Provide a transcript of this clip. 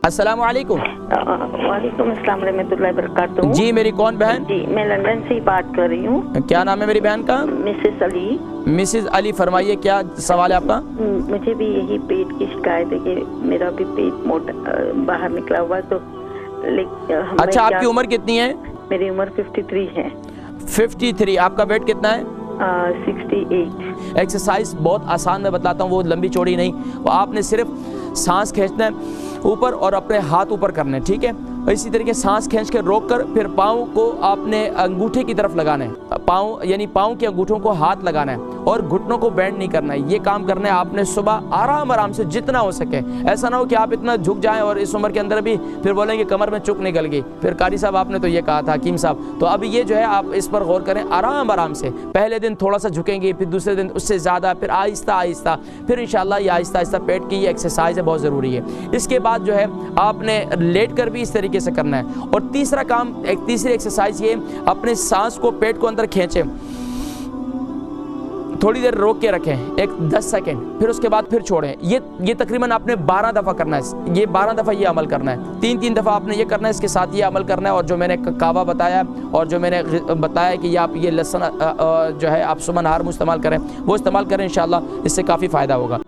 अस्सलाम वालेकुम। वालेकुम अस्सलाम रहमतुल्लाहि बरकातहू। जी मेरी कौन बहन? जी मैं लंदन से ही बात कर रही हूँ। क्या नाम है मेरी बहन का? मिसेस अली। मिसेस अली, फरमाइए क्या सवाल है आपका? मुझे भी यही पेट की शिकायत है कि मेरा भी पेट मोटा बाहर निकला हुआ है, तो अच्छा, आपकी उम्र कितनी है? मेरी उम्र 53 है। 53। आपका वेट कितना है? 68। एक्सरसाइज बहुत आसान मैं बतलाता हूँ, वो लंबी चौड़ी नहीं, वो आपने सिर्फ सांस खींचना है ऊपर और अपने हाथ ऊपर करने, ठीक है। और इसी तरीके सांस खींच के रोक कर फिर पाँव को आपने अंगूठे की तरफ लगाना है, पाँव यानी पाँव के अंगूठों को हाथ लगाना है और घुटनों को बेंड नहीं करना है। ये काम करना है आपने सुबह आराम आराम से जितना हो सके। ऐसा ना हो कि आप इतना झुक जाएं और इस उम्र के अंदर भी फिर बोलेंगे कमर में चुक निकल गई, फिर कारी साहब आपने तो ये कहा था, हकीम साहब। तो अभी ये जो है आप इस पर गौर करें, आराम आराम से। पहले दिन थोड़ा सा झुकेंगे, फिर दूसरे दिन उससे ज़्यादा, फिर आहिस्ता आहिस्ता, फिर इंशाल्लाह ये आहिस्ता आहिस्ता पेट की ये एक्सरसाइज है, बहुत ज़रूरी है। इसके बाद जो है आपने लेट कर भी इस तरीके से करना है। और तीसरा काम, एक तीसरी एक्सरसाइज ये, अपने सांस को पेट को अंदर खींचें, थोड़ी देर रोक के रखें, एक 10 सेकेंड, फिर उसके बाद फिर छोड़ें। ये तकरीबन आपने 12 दफ़ा करना है। ये 12 दफ़ा ये अमल करना है, 3-3 दफ़ा आपने ये करना है, इसके साथ ये अमल करना है। और जो मैंने कावा बताया और जो मैंने बताया कि ये आप ये लहसुन जो है आप सुबह नहार में इस्तेमाल करें, वो इस्तेमाल करें, इंशाल्लाह इससे काफ़ी फ़ायदा होगा।